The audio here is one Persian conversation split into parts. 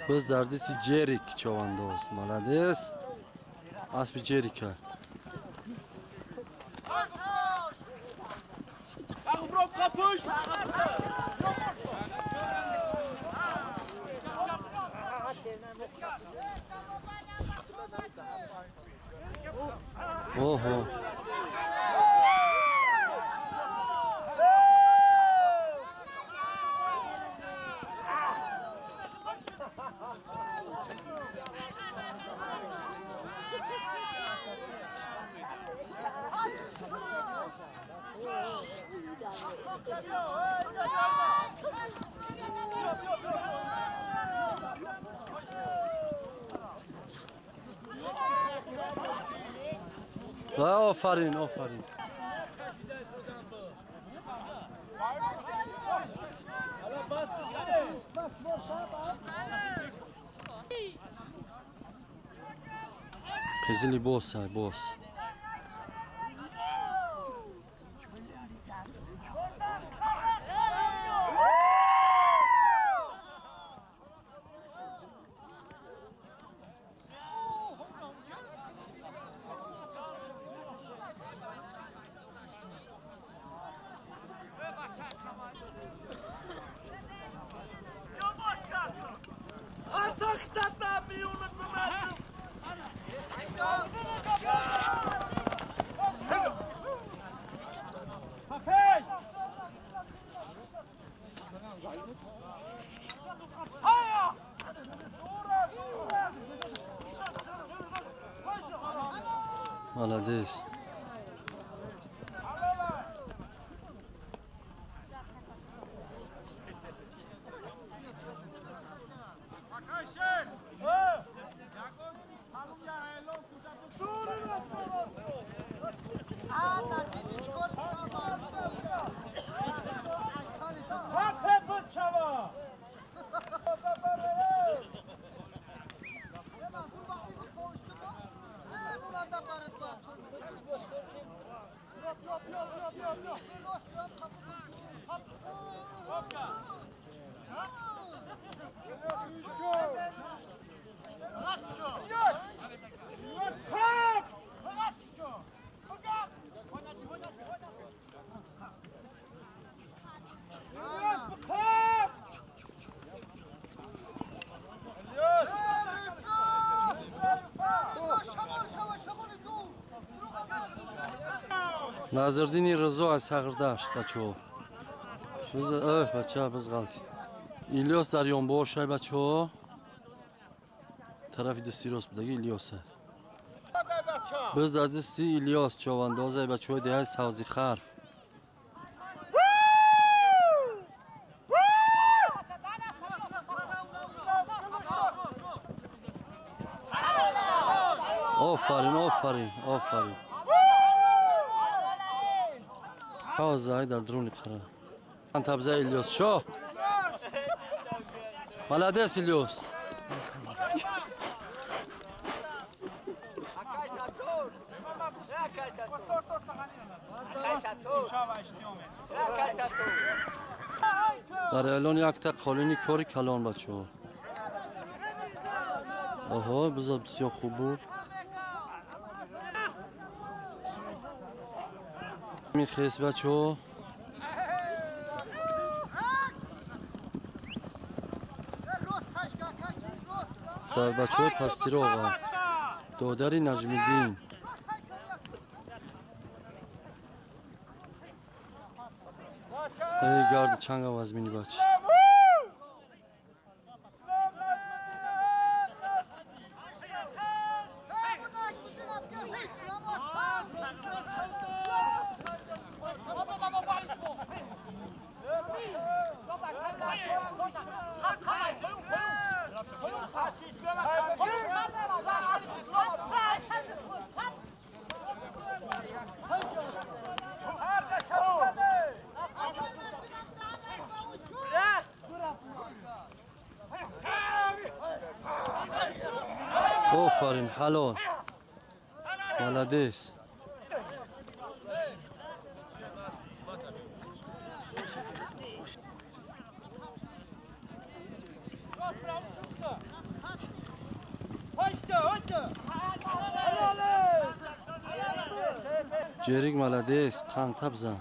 Biz dardisi Jerik chavandoz. Молодец. Aspi Jerika. Oho. آفرین آفرین. Qizili bossa boss. Молодец. Nazırdini Rızo az Sağırdaş بچه‌ها. Biz بچه‌ها biz غلطید. İlyas Daryon boşay بچه‌ها. Tarafı da Siros budagi İlyas. Biz dadisti İlyas çavandozay بچه‌ها دیگه سازی خرف. آفرین آفرین آفرین. آزای در درونی خرا. انت ابزای إلیاس شو. ملادس إلیاس. در الان یک تا قالینی کاری کلان بچه‌ها. آها بذار بسیار خوب بود. میخیس بچه‌ها. در بچه‌ها پستی رو آقا دادری نجمیدین ای گرد چنگ آواز مینی بچه آفرین حلال ملادس Jerik молодец, qanta bzan.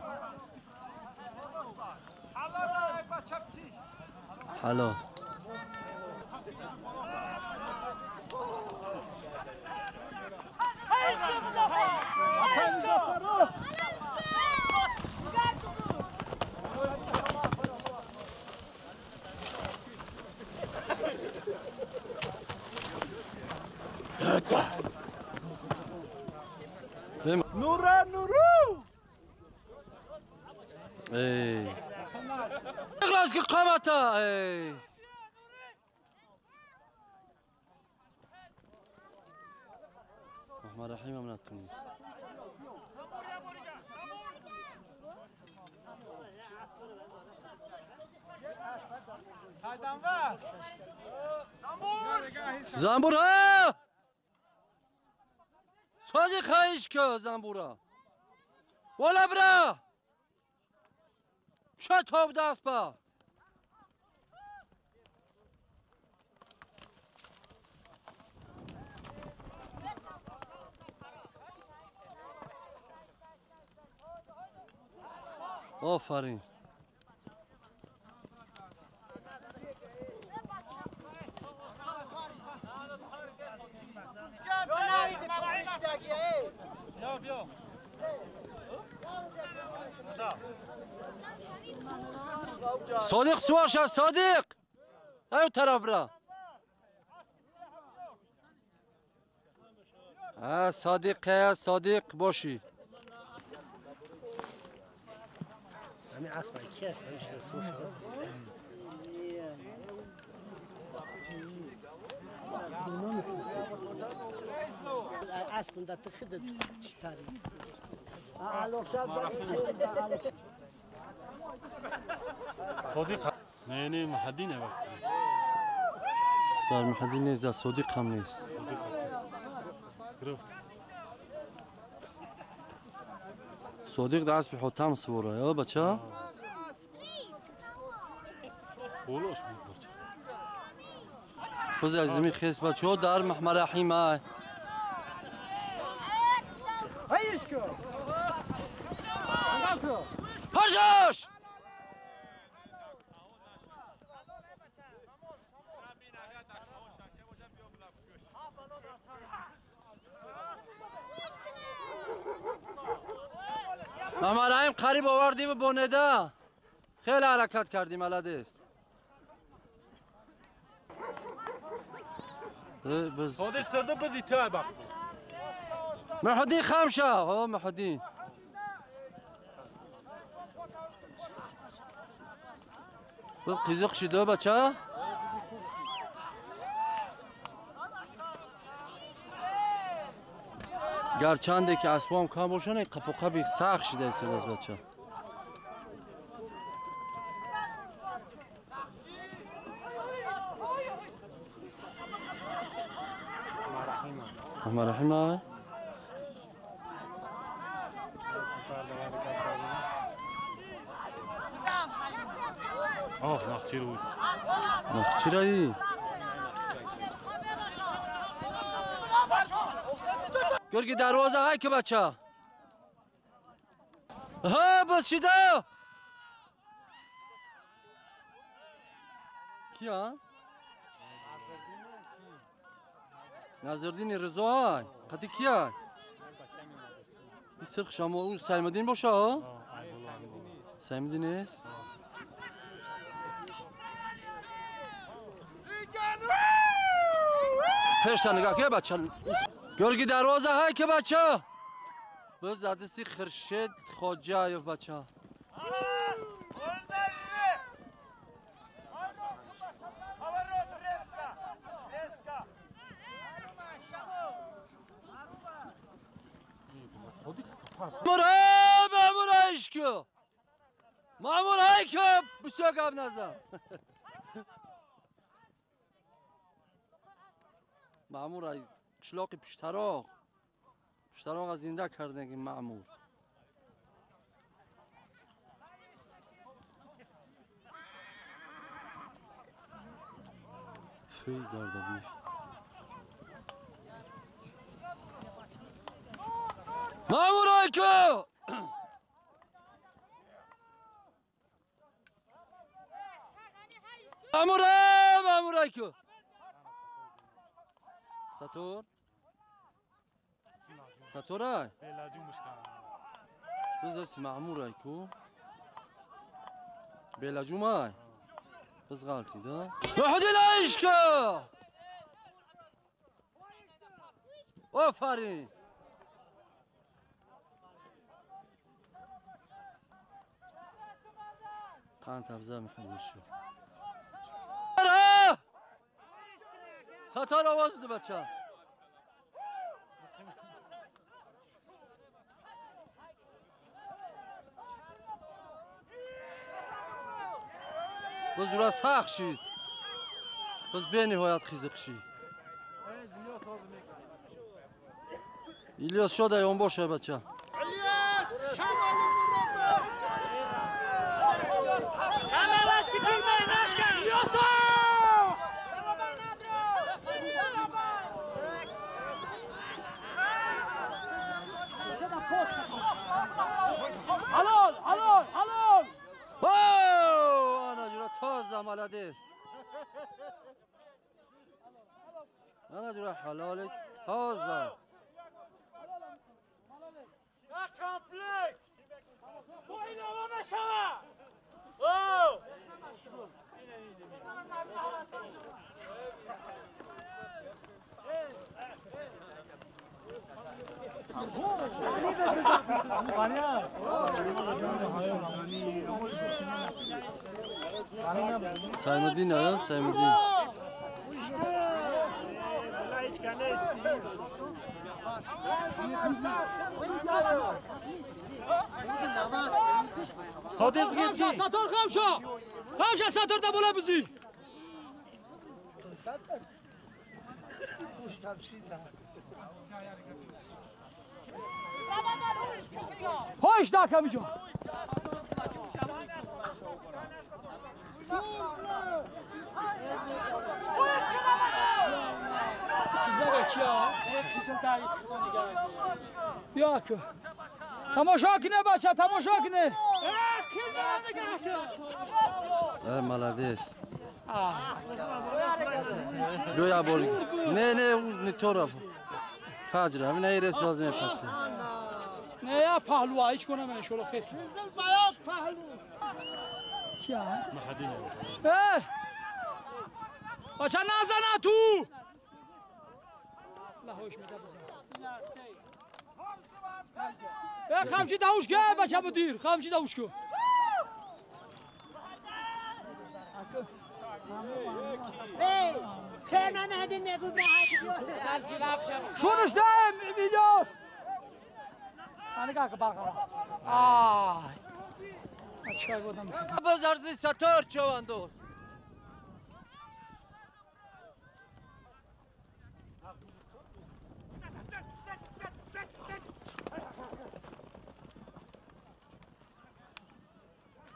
Halol. Nura nuru. Ey. İkhlas ki qamata. Ey. Rahman Rahim amnattınız. Saydan var. Zambur ha! Sadi khayish ko zambura. Wala bra. Sha top dast ba. Aferin. Sadiq suaşa Sadiq. Ev taraf bra. Ha Sadiq ya Sadiq boşi. Hani asma keyif mش اسمه اسكن ده تخدد تشتري على شاب صديق نه محدینه وقت در محدی نیست در صدیق هم نیست. گرفت صدیق دست به حتم سوره یا بچه؟ بولوش می‌کرد بز عزیزی خیس بچه ها در محمد رحیم های Hayır ki. پرجاش محمد رحیم قریب آوردی به بونده خیلی حرکت کردیم ملدیس بز صديق سرده بزی تا بق محدین خمشه ها محدین بز قیزق شده بچه گرچنده که اسبام کم باشن قپ و قبی سخت شده است از بچه محمد رحیم های نخچیر بود چی رایی؟ گرگی دروازه های که بچه ها بس شده کیا؟ نظردین رضا های قطی کیا؟ این سرخ شما اون سیمدین باشه ها؟ سیمدین نیست؟ پیشتا نگاه که بچه گرگی دروازه های که بچه بز دادستی خرشد خواجه یا بچه مامور هایش که مامور های که بسیار گب نزم مامور های قشلاقی پشتراغ از زنده کرده که مامور فی درده بیش مامور های Ayko! Mamur Ayko! Sator? بلاجو مشكلة Biz اسم معمور Ayko. Bela Cumay. Biz galti da. Tuhdi Ayko! Aferin. Kan tabza محمد شو. Satar avazdı bachcha. Biz jura saq shid. Biz benihoyat qiziq shid. İlyas shoda yon bosh bachcha. İlyas! Şamal Murabba! Şamal çıkıyor meydana! İlyas! Halol! Halol! Halol! Oh! Ana jura toza malades. Ana jura halal toza. Ya komplek! Bu ilavama şava! Oh! Saymuddin ya Saymuddin. صديق Kamşa satır kamşa! Kamşa satır da bula bizi! Hoş da kamşa! Kızlar ya. Kesin tarih Yok. Tamaşa kine bacha, tamaşa kine. Malades. Goya bol. Ne taraf. Fajra, ne resaz ne patı. Ne ya pahlu hiç konamam şöyle fes. Ya. Eh. Bacha nazana tu. Allah hoş me Ya kamçı davuş gel bacha müdür. Kamçı davuş ko. Hey, Kenan hadi ne bu be? Şunu işte videos. Hani kalk barkara. Ay. Açık adam. Bazarzi satar çavando.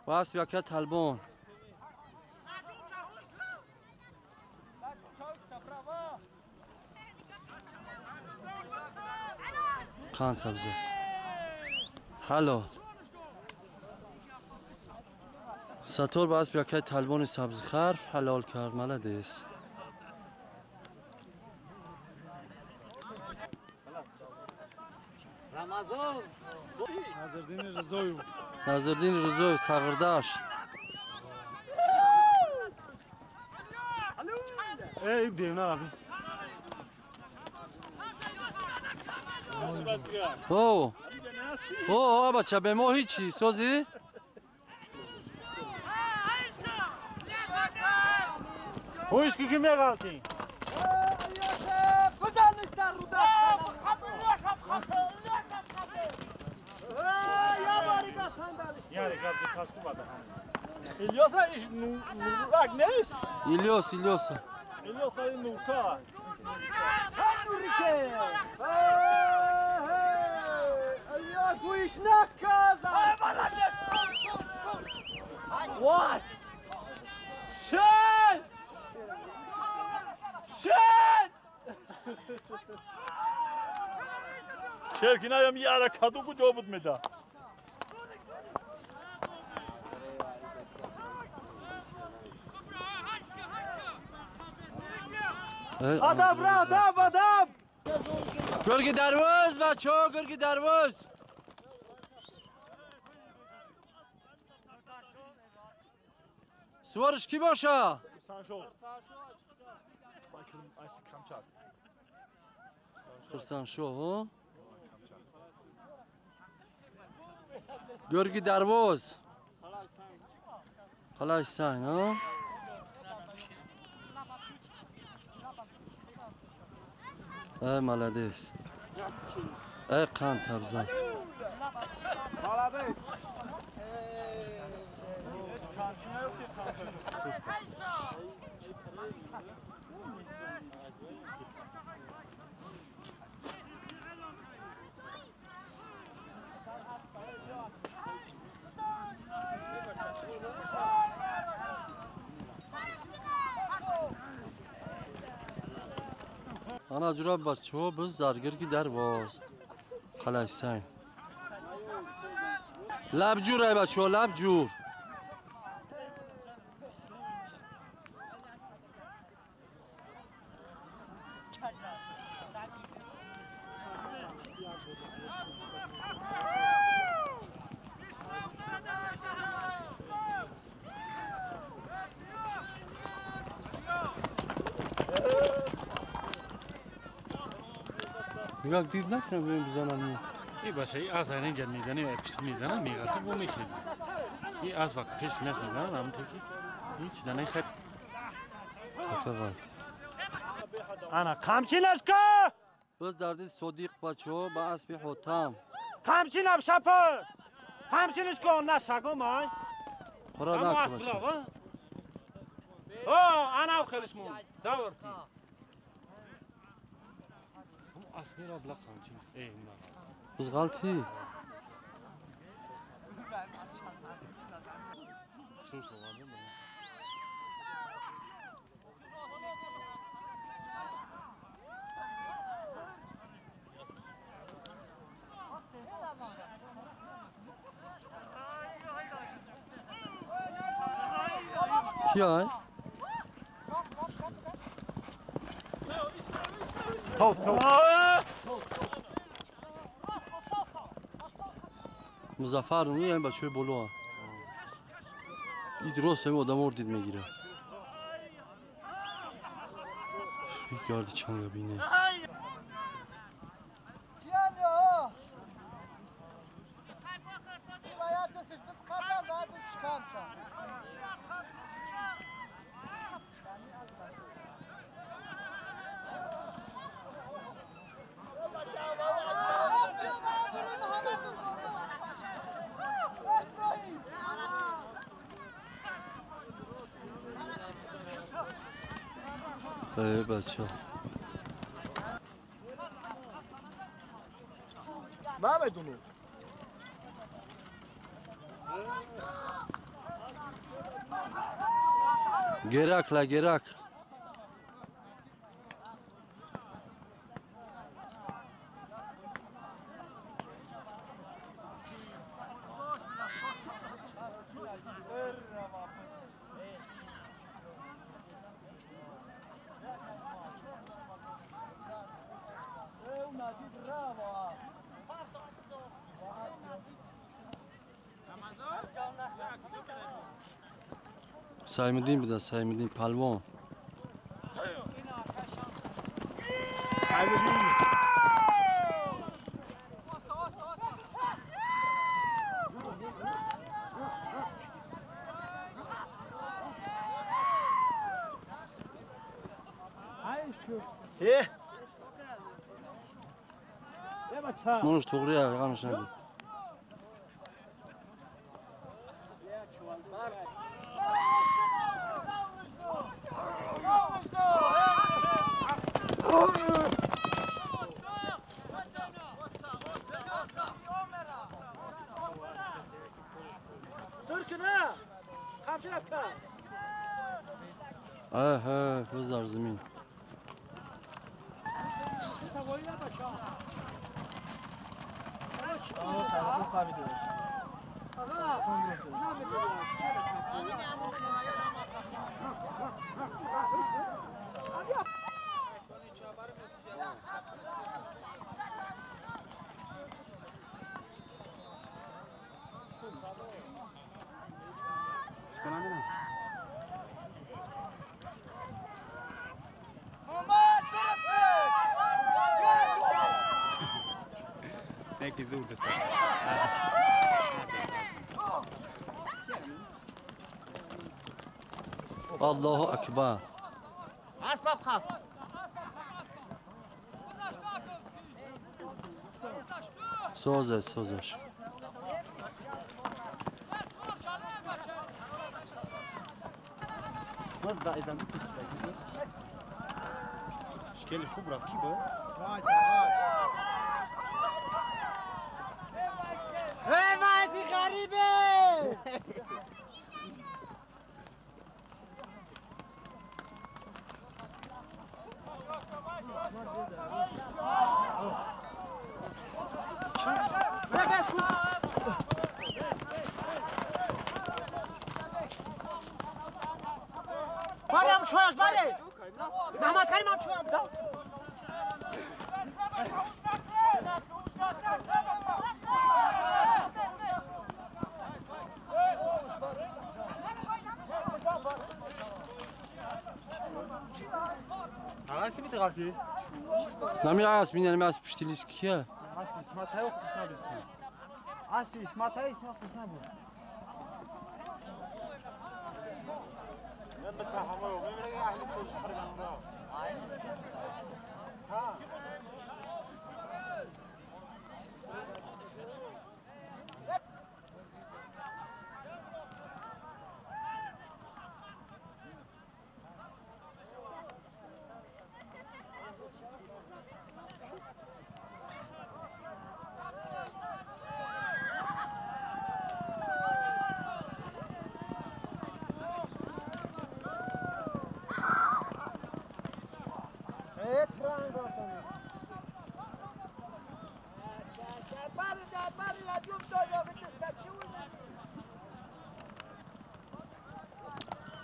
Bas bir kat halbon. Kan tabze. Halo. Sator bas bir kat halbon sabzi xarf halal kar malades. Ramazan. Nazırdin Rızoy Sağırdaş. ايه بدينا ابي O bachcha be mo hichi sozi. هو ايش كيف غلطين يعني قبل تاسكو بعد İlyas'a iş nurak neyiz? İlyos. İlyas'a nurta. Nurike. İlyas bu iş ne kaza? What? Şen! Şen! شرکی نیم یاره کدو کجا بود میده آدم را آدم گرگی دروز بچه ها گرگی دروز سوارش کی باشه؟ خرسان شو ها؟ گرگی دروز خلاص ساین ها؟ ای مالدیس ای قند تبزن انا جراب بچه ها بز درگرگی درواز خلاص ساین لب جور ای بچه ها لب جور یک دید نکنم بیم بزنم این باشه این از اینجا میزنه و پیش میزنه میگه تو میخیزی این از وقت پیش نش میزنه هم تکی هیچ نه خیلی تفقل انا قمچینش که بز دردی صدیق بچه ها با اسبی حتم قمچینم شپر قمچینش کن نه شگو مای خورا اما نکن از بچه بلا ها انا خیلیش مون دور اسمی را بلا قمچین ای نه بز غلطی شو شو والا کی های؟ مزفر رو این بچه های بلو ها این درست همین آدم اردید میگیره این گردی چنگه بینه ای بچه ما بدونم گرک لا گرک سایمدین بده سایمدین پلوان منوش توغری غمش ندید بذار زمین Neki zurde se. Allahu Ekber. Asbab khaf. Sozش. Bas da idan. Şkeli خوب رفت کی بود؟ وایس. وایسی غریبه. برم چوش بره محمد کریم هم چوش Ага kimi tıkartı? Nami as minel as piştiliş kiye. Aspi İsmat Tayyip kuşuna biz. Aspi İsmat Tayyip kuşuna bu. Ben de kahve yok. Ben de ahli söz çıkarganım. Ha.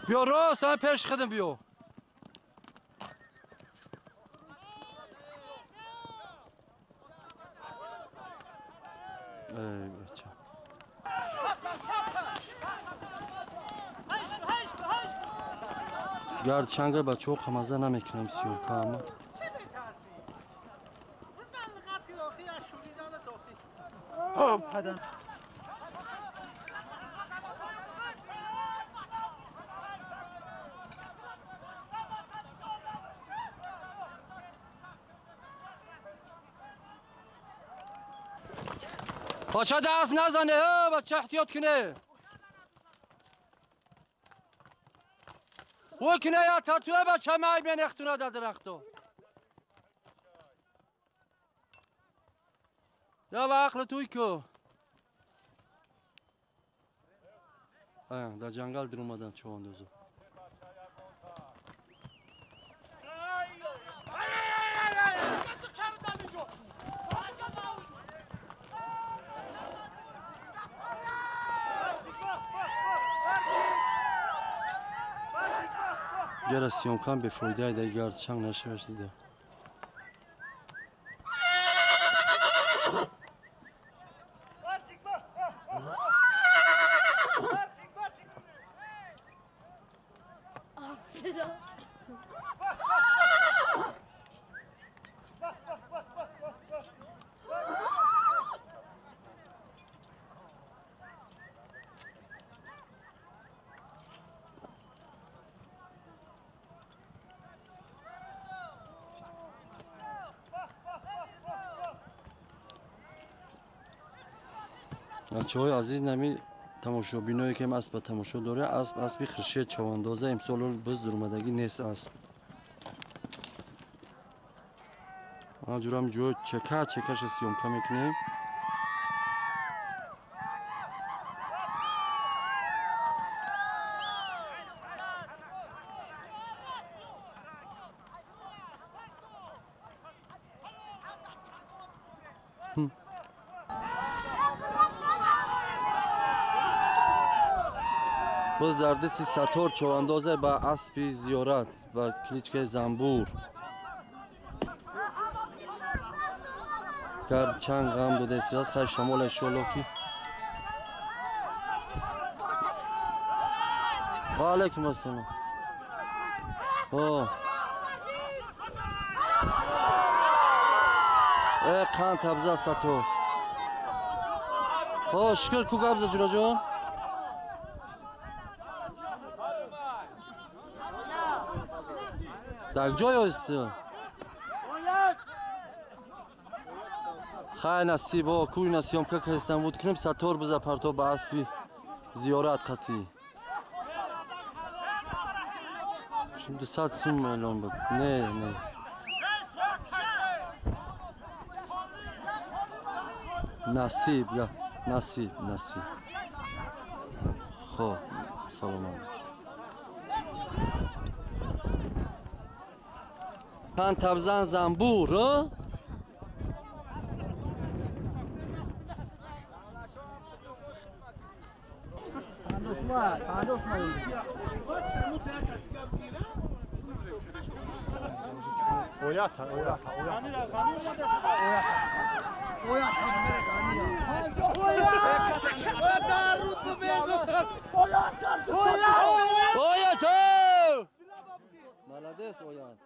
Biyo ro sana peş kıdım biyo. Ey bacım. Gerçekten ben çok hamazda namekinem siyor kama. Hadi. بچه دست نزنه بچه احتیاط کنه و کنه یا تا توی بچه مای بین اختونه در درختو یا و عقل توی که در جنگل در اومدن چوان دوزو Gerasyon kan bir faydaydı gerçekten neşeverdi. چوی عزیز نمی تماشا بینایی که اسب تماشا داره اسبی خرشی چواندازه امسال بز درمدگی نیست اسب آجورم جو چکش سیوم کمی کنیم باز در دستی ستار چواندازه با اسبی زیارت و کلیچکه زنبور گرد چند غم دو دستی هست خیلی شمال اشیالا کی و علیکم السلام ای قند تبزه ستار شکر کو گبزه جورا جان در جای هستی خیلی نصیب ها کوی نصیب که هستم بود کنیم ستار بزه پرتا به اسبی زیارت قطعی şimdi 100 سوم اعلام بود نه نصیب یا نصیب خب سلام علیکم پن تبزن زنبور молодец оян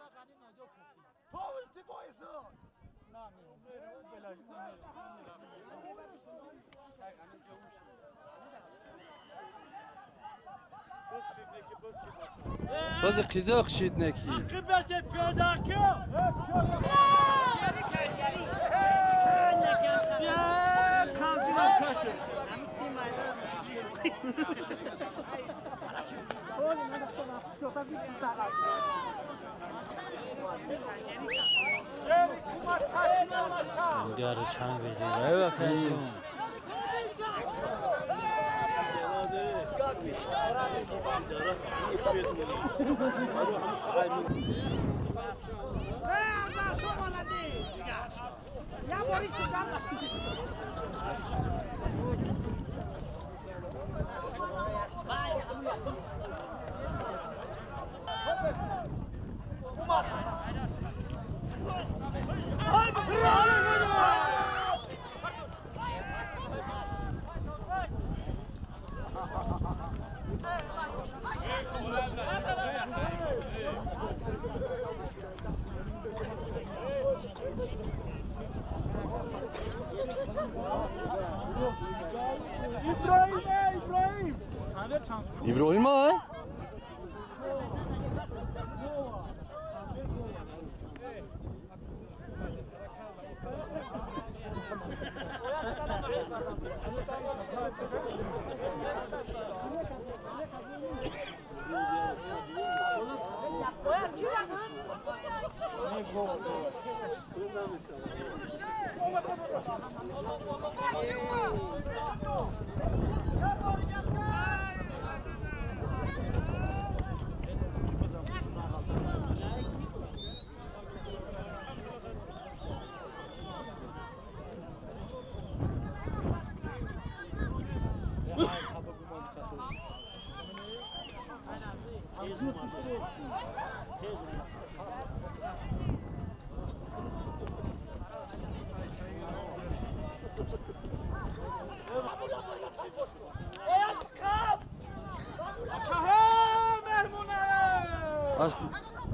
باز قیزاق شید نکی گرد چند بزیره و کسی İbrahim ha?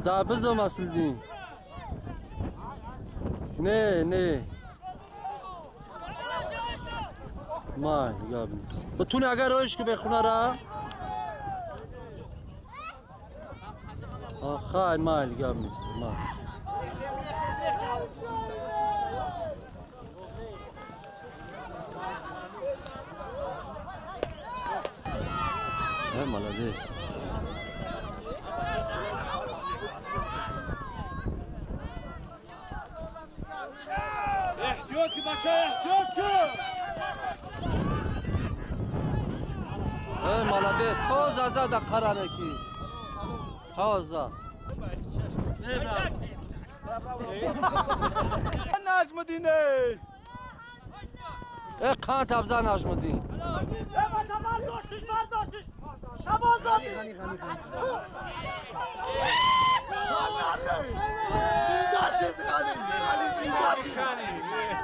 Daha biz de masıldın. Ne? May gabin. بتونی اگر روش که بخونه را خواهی مایل گم نیست مایل молодец احتیاط کی بچه احتیاط کی молодец تازه زده قراره کی تازه نجم دینه قند ابزن نجم دین برداشتش شبان زنده شد غالی زنده شد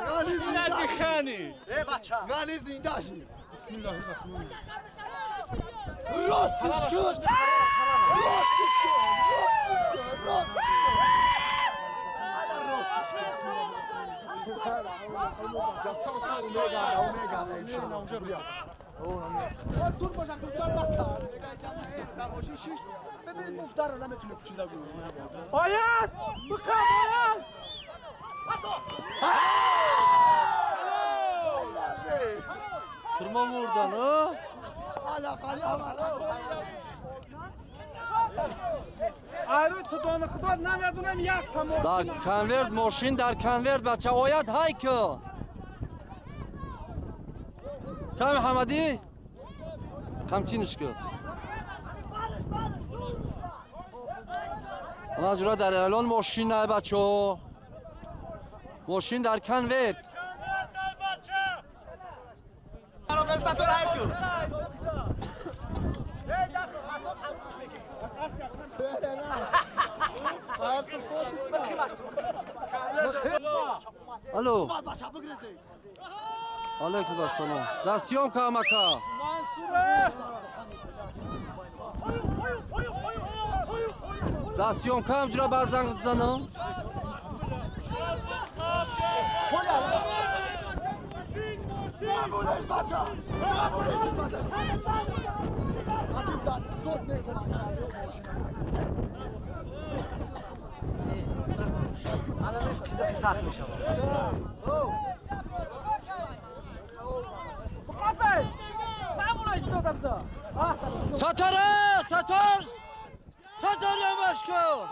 غالی زنده شد خانی غالی زنده شد بسم الله الرحمن راستش کن راستش کن باید بخواه Kırma mı oradan ha? آره تو دانه خدا نمیدونم یک تمام Dar kanvert moşin dar kanvert bacha oyad hayko. Kam Hamadi? Kamçinişko. Ana jura dar elon moşin ne bacho. Moşin dar kanvert. Alo. Aleyküm selam. Dasyon kamaka. Dasyon kam jura bazan kızdanım. Satara! Satar! Satar yamaşko!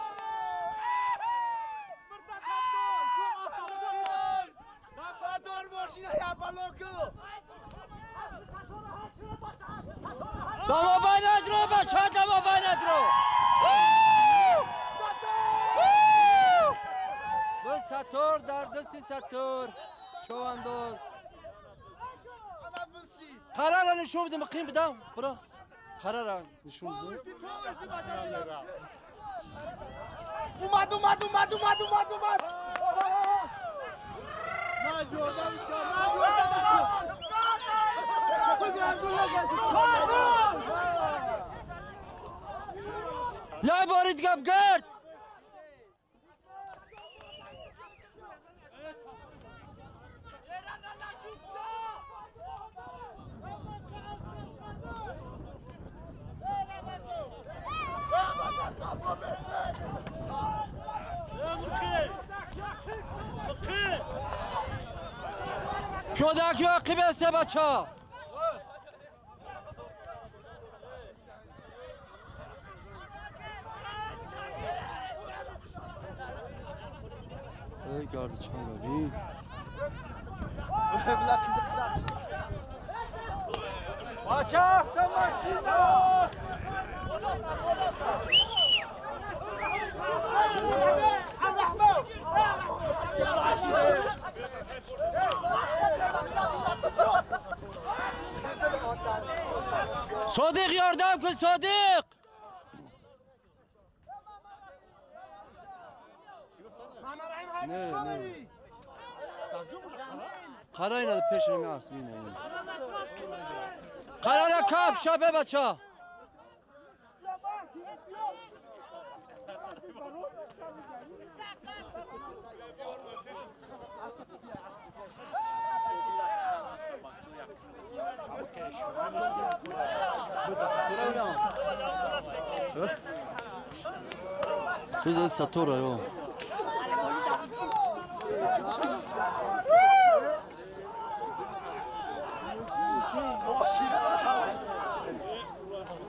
Dama banadro bacha dama banadro! Bu Sator dardesi Sator. Çoğandoz. Karara nişun bide mıkayım bidam. Bura. Karara nişun bide. Umad Ya barit gap gert. Kyodak yok kibeste bacha. Ey gardı çağırı. Bacha maşina Sadık yardım kız Sadık. Ne? Karayla da peşine mi asmine? Karara kap şabe baça. Bize satora yo.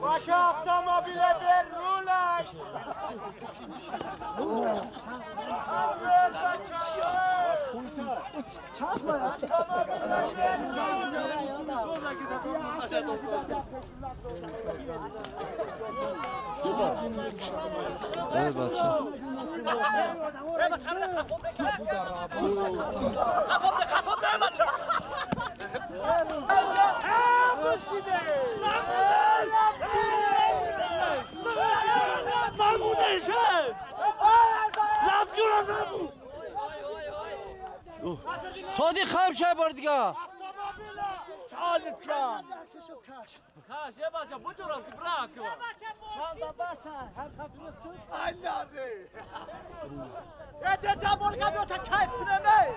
Başa otomobile bir rulaş. Evet baça. صادق خمشه بار دیگه Çazit kan. Kaç ya baca bu durum ki bırak. Lan da basa hem takılıyorsun. Allah'ım. Yeter ta bol kapıyor ta kayıf dineme.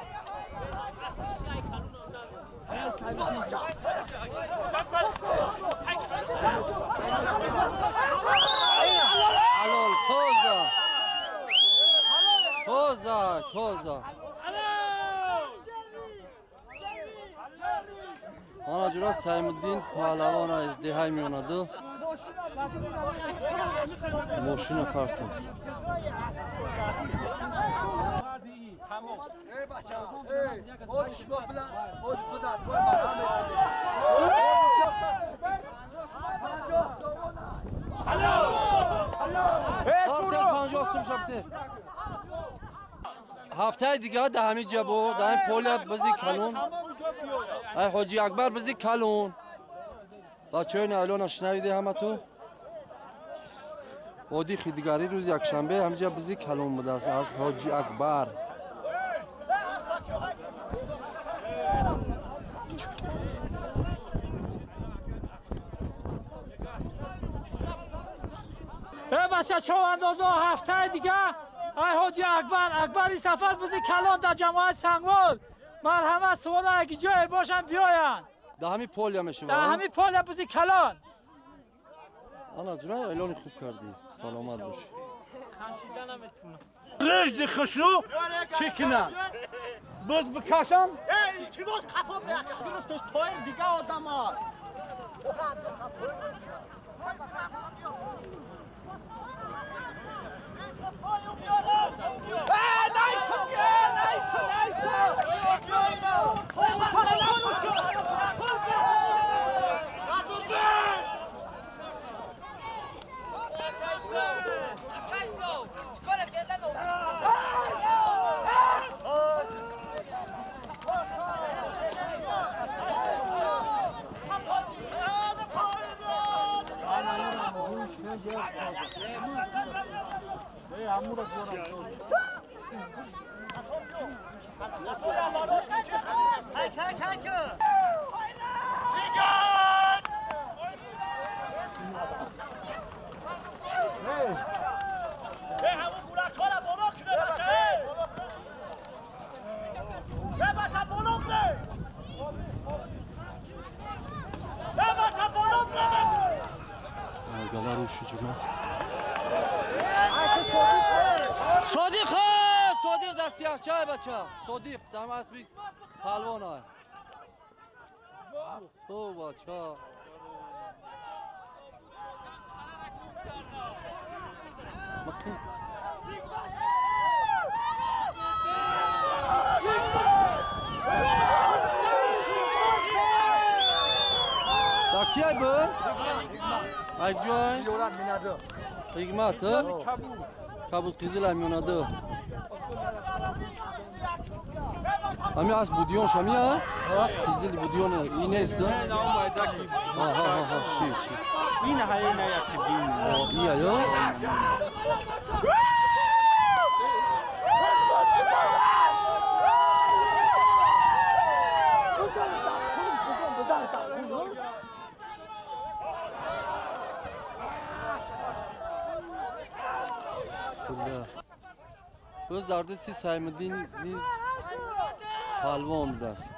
حلال توزا توزا توزا Ana cura Saymuddin Pahlavon izdihay miyonadı. Moşina parton. Ey bacha, ey. Oz işmo bilan, oz kuzat, bu merhamet Sartel 50 şapte. Haftay دیگه دهمی جبو دهمی پولیا بزی کلون ای حاجی اکبر بزی کلون بچه های نایلون شنویده همه تو وادی خیدگاری روز یک شنبه همینجا بزی کلون بوده است از حاجی اکبر بچه چواندازو هفته دیگه ای حاجی اکبری سفر بزی کلان در جماعت سنگوال مرحمت سوال اگه جای باشن بیاین دهمی پولیا میشه در همین پول بزی کلان آنا جون اعلان خوب کردی سلامت باش رشد خشو چکنه باز بکشم Ey, ki boz kafa bırak. Yürüftüş toyur diga adama. Galar uşu cura صادق صادق در سیاهچه بچه صادق دم از بی پهلوان های او بچه دا کی ای بر؟ ای جای؟ Yoran minadı. Hikmet ha? Kabul kızıl amyonadı. Ami az budiyon şami ha? Kızıl budiyon ineyse. Ha şey. این هایی نیاکدیم İyi ya. Öz derdi siz Saymuddin Pahlavon ders.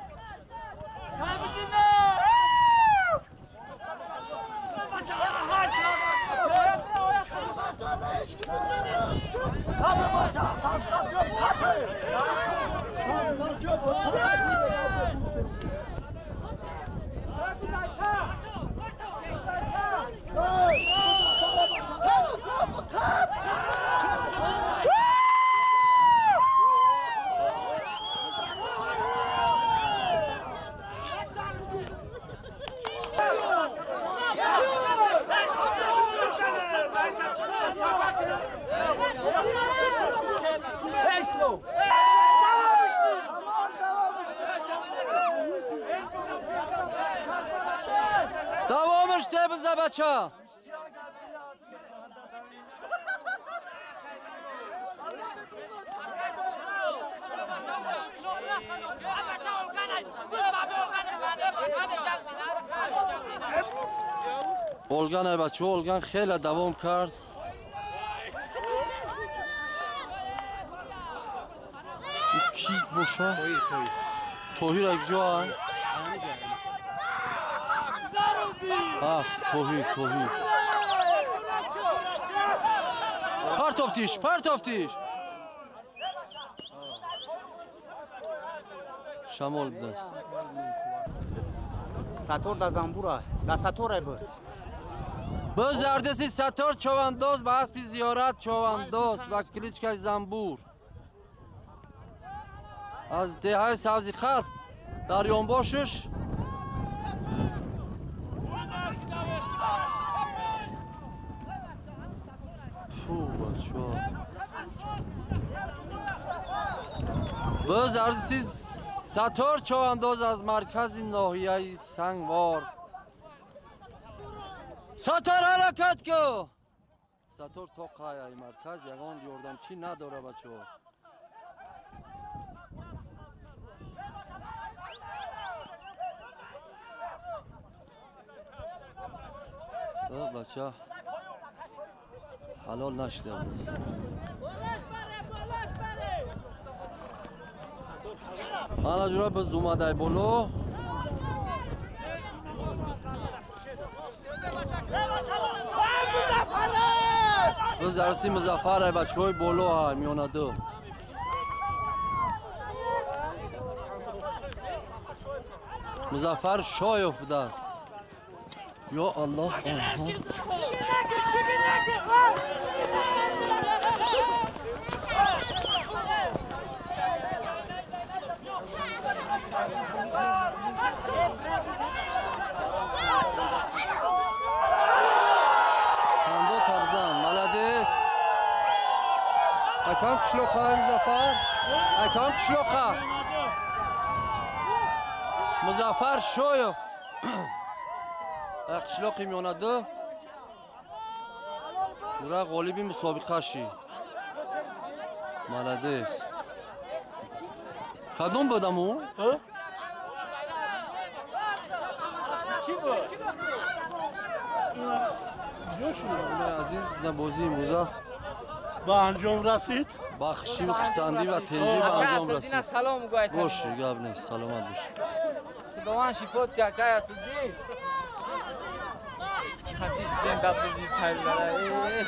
Davamı işte bize bача. اولگان ای بچه اولگان خیلی دوام کرد. کی باشه؟ توهیر یک جا هست؟ توهیر پرتافتیش شمال بدست ساتور دا زنبورا دا ساتور بود بز دردسی ستار چوانداز به اسب زیارت چوانداز و کلیچکش زنبور از دهه سبزی خرف در یانباشش بز دردسی ستار چوانداز از مرکز ناحیه سنگوار ستار حرکت کو ستار تا قایه مرکز یگان یاردم چی نداره بچه ها بچه حلال نشده بود حالا جورا به زومده بولو بز درستی مزفر بچه های بولو های میونه دو مزفر شای افتاده است یا الله Sando Tarzan, молодец. Akam kishloqa Muzaffar. Akam kishloqa. Muzaffar Shoyev. Qishloqi miyonada. Ura g'olibi musobiqashi. Молодец. Qadom bo'damu? عزیز نبازی موزه با انجام رسید بخشی و خرسندی و تنجی به انجام رسید سلام گویت باشه گپ نیست سلامت باش دوان شفات که که هستی خطیش دین دبزی تایل داره